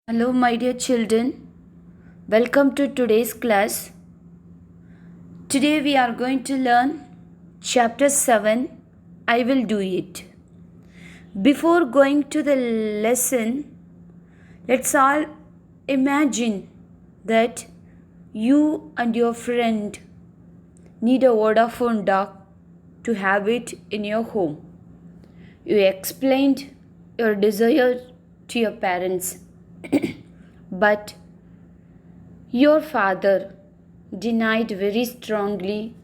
Hello, my dear children. Welcome to today's class. Today we are going to learn Chapter 7. I will do it. Before going to the lesson, let's all imagine that you and your friend need a Vodafone dog to have it in your home. You explained your desire to your parents, but your father denied very strongly,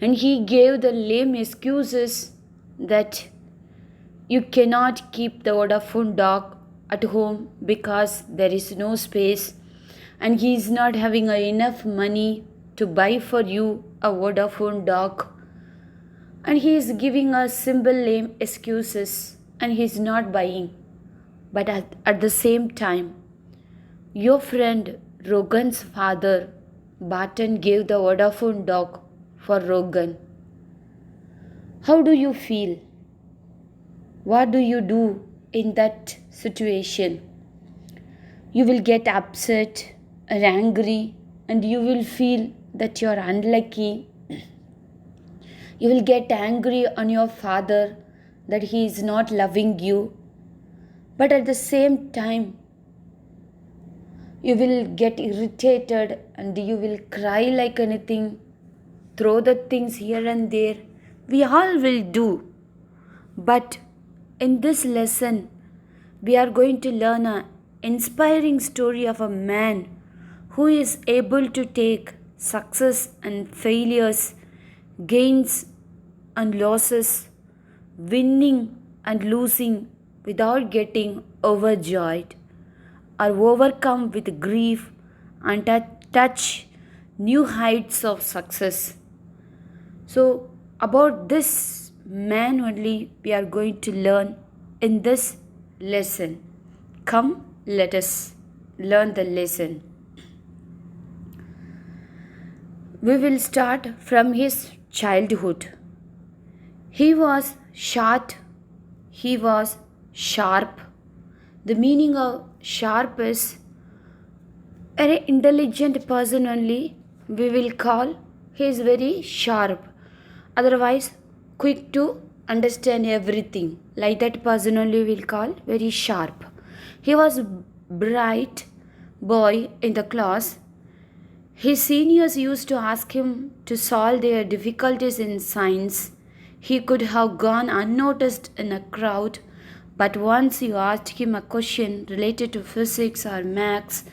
and he gave the lame excuses that you cannot keep the Vodafone dog at home because there is no space and he is not having enough money to buy for you a Vodafone dog, and he is giving us simple lame excuses and he is not buying. But at the same time, your friend Rogan's father Barton gave the Vodafone dog for Rogan. How do you feel? What do you do in that situation? You will get upset or angry, and you will feel that you are unlucky. You will get angry on your father that he is not loving you. But at the same time, you will get irritated and you will cry like anything, throw the things here and there. We all will do. But in this lesson, we are going to learn an inspiring story of a man who is able to take success and failures, gains and losses, winning and losing without getting overjoyed or overcome with grief and touch new heights of success. So, about this man only we are going to learn in this lesson. Come, let us learn the lesson. We will start from his childhood. He was short, he was sharp. The meaning of sharp is an intelligent person only. We will call he is very sharp. Otherwise, quick to understand everything. Like that person only we will call very sharp. He was bright boy in the class. His seniors used to ask him to solve their difficulties in science. He could have gone unnoticed in a crowd, but once you asked him a question related to physics or maths,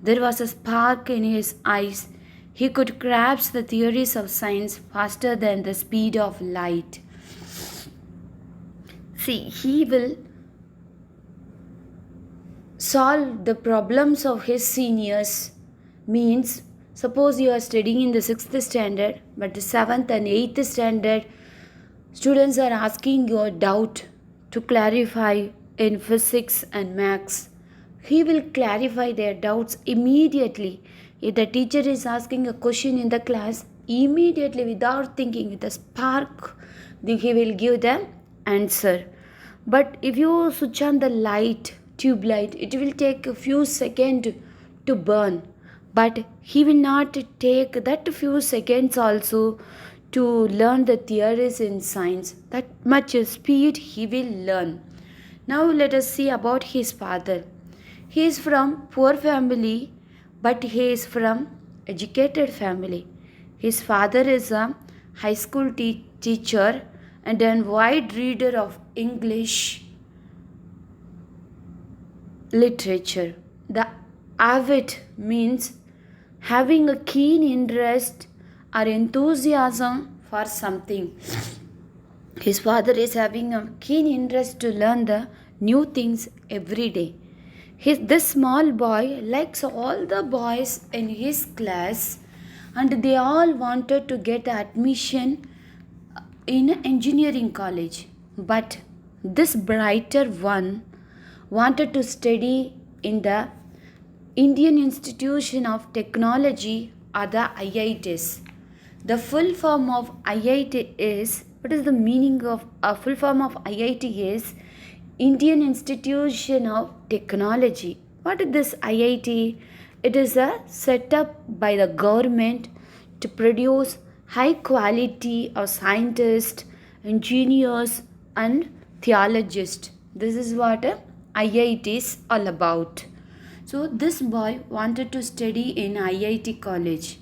there was a spark in his eyes. He could grasp the theories of science faster than the speed of light. See, he will solve the problems of his seniors. Means, suppose you are studying in the 6th standard, but the 7th and 8th standard students are asking you a doubt to clarify in physics and maths. He will clarify their doubts immediately. If the teacher is asking a question in the class, immediately without thinking, with a spark, he will give the answer. But if you switch on the light, tube light, it will take a few seconds to burn. But he will not take that few seconds also to learn the theories in science. That much speed he will learn. Now let us see about his father. He is from poor family, but he is from educated family. His father is a high school teacher and a wide reader of English literature. The avid means having a keen interest or enthusiasm for something. His father is having a keen interest to learn the new things every day. This small boy likes all the boys in his class, and they all wanted to get admission in engineering college. But this brighter one wanted to study in the Indian Institution of Technology or the IITs. The full form of IIT is, what is the meaning of a full form of IIT is Indian Institution of Technology. What is this IIT? It is a setup by the government to produce high quality of scientists, engineers, and theologists. This is what a IIT is all about. So this boy wanted to study in IIT college.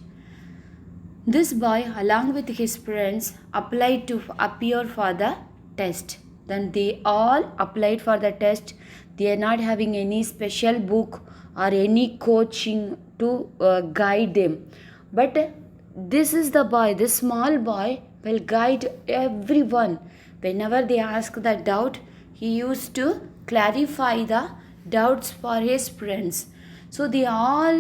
This boy, along with his friends, applied to appear for the test. Then they all applied for the test. They are not having any special book or any coaching to guide them. But this is the boy, this small boy will guide everyone. Whenever they ask the doubt, he used to clarify the doubts for his friends. So they are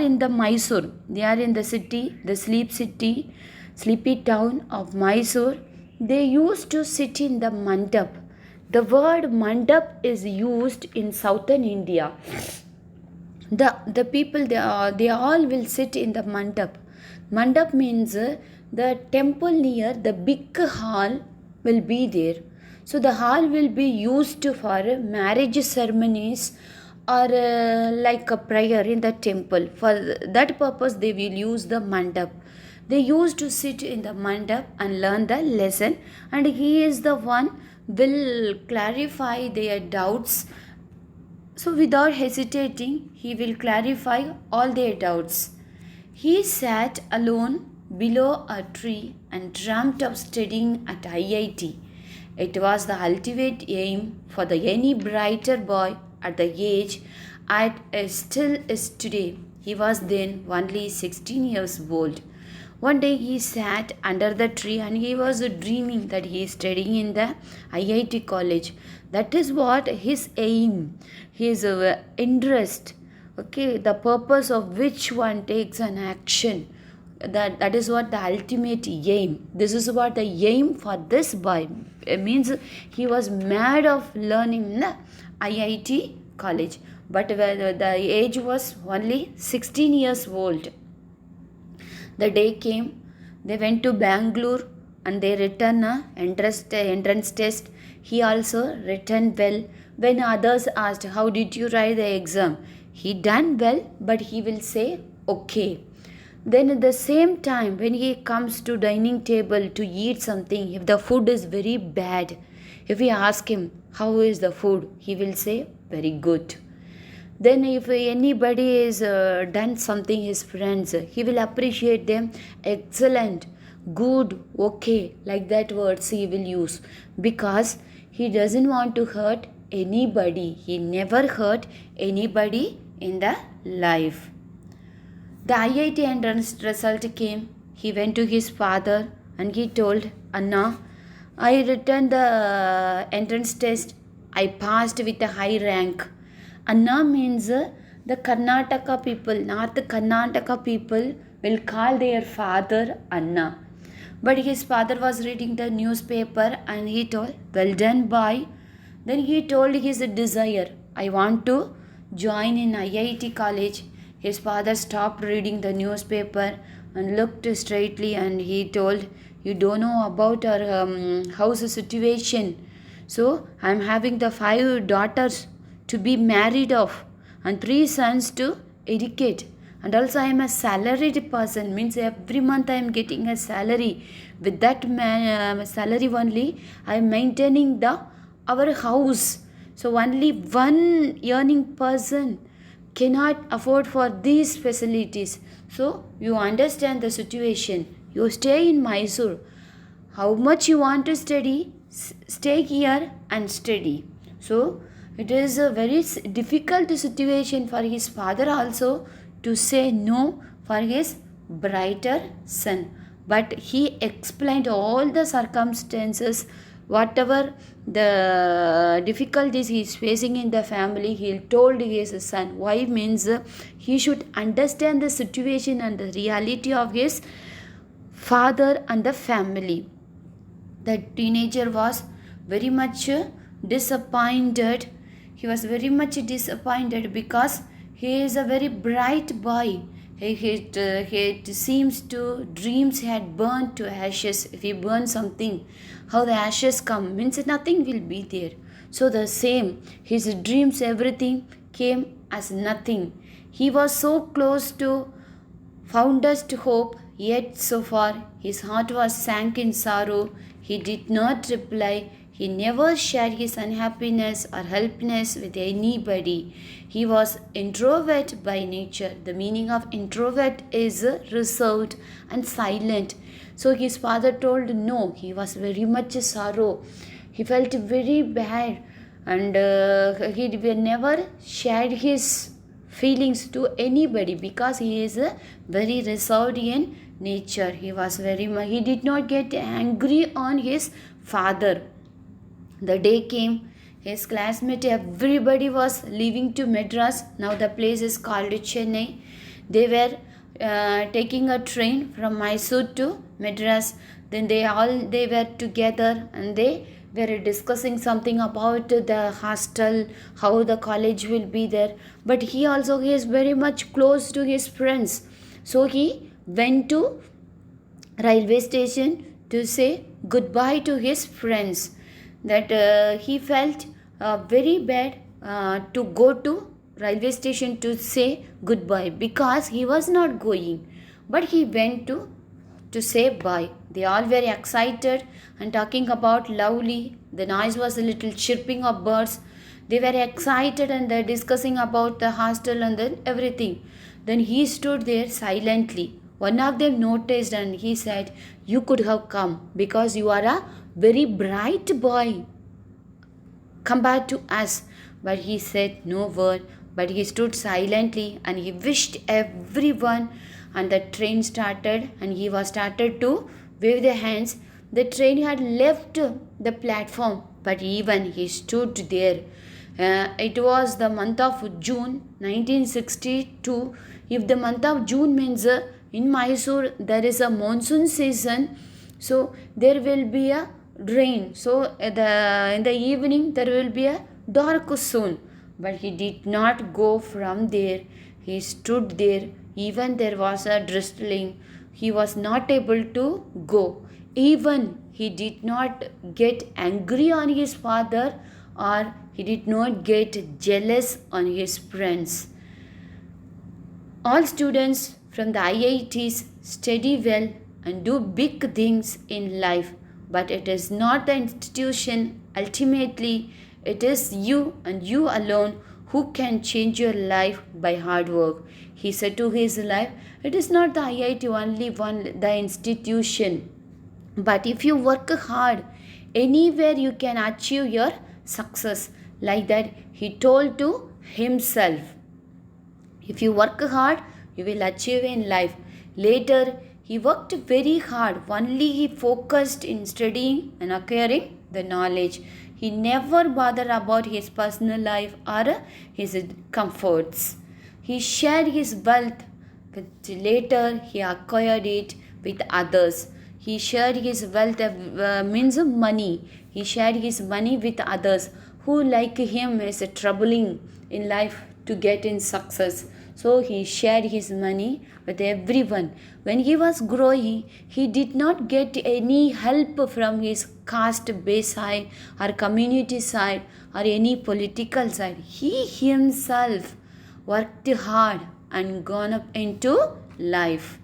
in the Mysore. They are in the city, the sleepy town of Mysore. They used to sit in the mandap. The word mandap is used in southern India. The people they all will sit in the mandap. Mandap means the temple near the big hall will be there. So the hall will be used for marriage ceremonies or like a prayer in the temple. For that purpose they will use the mandap. They used to sit in the mandap and learn the lesson, and he is the one will clarify their doubts. So without hesitating, he will clarify all their doubts. He sat alone below a tree and dreamt of studying at IIT. It was the ultimate aim for the any brighter boy at the age at still is today. He was then only 16 years old. One day he sat under the tree and he was dreaming that he is studying in the IIT college. That is what his aim, his interest, okay, the purpose of which one takes an action. That is what the ultimate aim. This is what the aim for this boy. It means he was mad of learning in the IIT college. But the age was only 16 years old. The day came, they went to Bangalore and they written a entrance test. He also written well. When others asked, how did you write the exam? He done well, but he will say, okay. Then at the same time, when he comes to dining table to eat something, if the food is very bad, if we ask him, how is the food? He will say, very good. Then if anybody is done something, his friends, he will appreciate them, excellent, good, okay, like that words he will use, because he doesn't want to hurt anybody. He never hurt anybody in the life. The IIT entrance result came. He went to his father and he told, Anna, I returned the entrance test. I passed with a high rank. Anna means the Karnataka people, North Karnataka people will call their father Anna. But his father was reading the newspaper and he told, well done boy. Then he told his desire, I want to join in IIT college. His father stopped reading the newspaper and looked straightly and he told, you don't know about our house situation. So I am having the 5 daughters to be married off and 3 sons to educate, and also I am a salaried person, means every month I am getting a salary. With that salary only I am maintaining our house. So only one earning person cannot afford for these facilities. So you understand the situation. You stay in Mysore. How much you want to study, stay here and study. So it is a very difficult situation for his father also to say no for his brighter son. But he explained all the circumstances, whatever the difficulties he is facing in the family, he told his son. Why means he should understand the situation and the reality of his father and the family. The teenager was very much disappointed. He was very much disappointed because he is a very bright boy. It seems to dreams had burned to ashes. If he burn something, how the ashes come, means nothing will be there. So the same, his dreams, everything came as nothing. He was so close to fondest hope, yet so far his heart was sank in sorrow. He did not reply. He never shared his unhappiness or helplessness with anybody. He was introvert by nature. The meaning of introvert is reserved and silent. So his father told no. He was very much sorrow. He felt very bad, and he never shared his feelings to anybody because he is very reserved in nature. He did not get angry on his father. The day came, his classmate, everybody was leaving to Madras. Now the place is called Chennai. They were taking a train from Mysore to Madras. Then they were together and they were discussing something about the hostel, how the college will be there. But he is very much close to his friends. So he went to railway station to say goodbye to his friends. That he felt very bad to go to railway station to say goodbye because he was not going, but he went to say bye. They all very excited and talking about lovely. The noise was a little chirping of birds. They were excited and they're discussing about the hostel and then everything. Then he stood there silently. One of them noticed and he said, "You could have come because you are a very bright boy compared to us." But he said no word, but he stood silently and he wished everyone, and the train started and he was started to wave the hands. The train had left the platform, but even he stood there. It was the month of June 1962. If the month of June means in Mysore there is a monsoon season, so there will be a rain. So in the evening there will be a dark soon. But he did not go from there. He stood there. Even there was a drizzling. He was not able to go. Even he did not get angry on his father, or he did not get jealous on his friends. All students from the IITs study well and do big things in life, but it is not the institution. Ultimately, it is you and you alone who can change your life by hard work. He said to his life, it is not the IIT only one, the institution. But if you work hard, anywhere you can achieve your success. Like that, he told to himself. If you work hard, you will achieve in life. Later, he worked very hard. Only he focused in studying and acquiring the knowledge. He never bothered about his personal life or his comforts. He shared his wealth, but later he acquired it with others. He shared his wealth means money. He shared his money with others who like him is troubling in life to get in success. So he shared his money with everyone. When he was growing, he did not get any help from his caste base side or community side or any political side. He himself worked hard and gone up into life.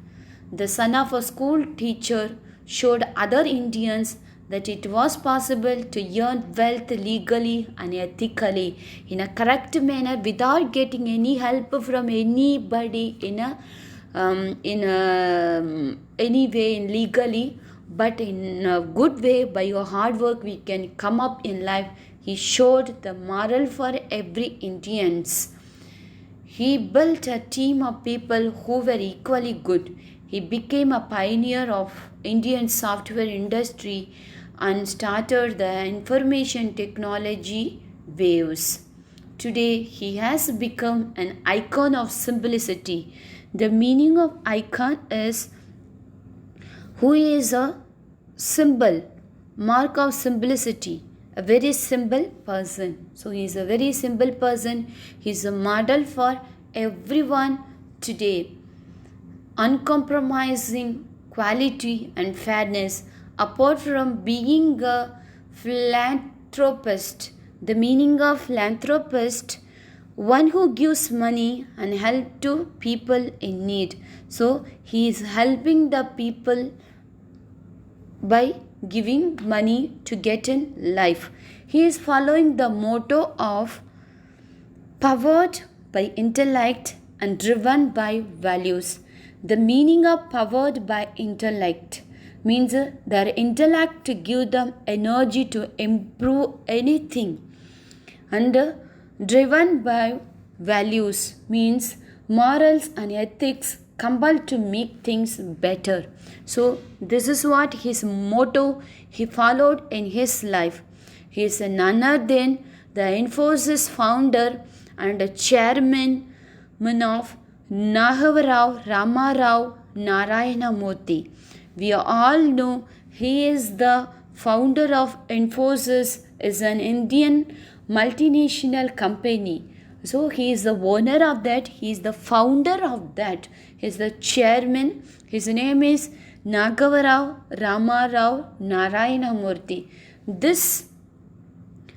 The son of a school teacher showed other Indians that it was possible to earn wealth legally and ethically in a correct manner without getting any help from anybody in any way in legally, but in a good way. By your hard work we can come up in life. He showed the moral for every Indians. He built a team of people who were equally good. He became a pioneer of Indian software industry and started the information technology waves. Today, he has become an icon of simplicity. The meaning of icon is who is a symbol, mark of simplicity, a very simple person. So, he is a very simple person. He is a model for everyone today. Uncompromising quality and fairness. Apart from being a philanthropist, the meaning of philanthropist one who gives money and help to people in need. So he is helping the people by giving money to get in life. He is following the motto of powered by intellect and driven by values. The meaning of powered by intellect means their intellect to give them energy to improve anything, and driven by values means morals and ethics compelled to make things better. So this is what his motto he followed in his life. He is none other than the Infosys founder and chairman of Nagarao Ramarao Narayana Murthy. We all know he is the founder of Infosys, is an Indian multinational company. So he is the owner of that, he is the founder of that, he is the chairman. His name is Nagarao Ramarao Narayana Murthy. This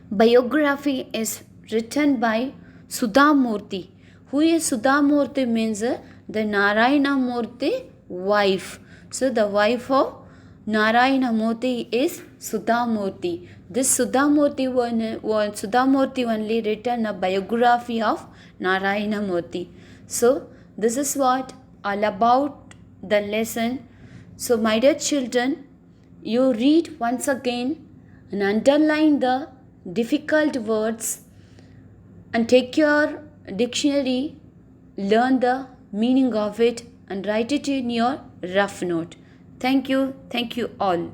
biography is written by Sudha Murthy. Who is Sudha Murthy means the Narayana Murthy wife. So the wife of Narayana Murthy is Sudha Murthy. This Sudha Murthy only written a biography of Narayana Murthy. So this is what all about the lesson. So my dear children, you read once again and underline the difficult words and take your dictionary, learn the meaning of it and write it in your rough note. Thank you all.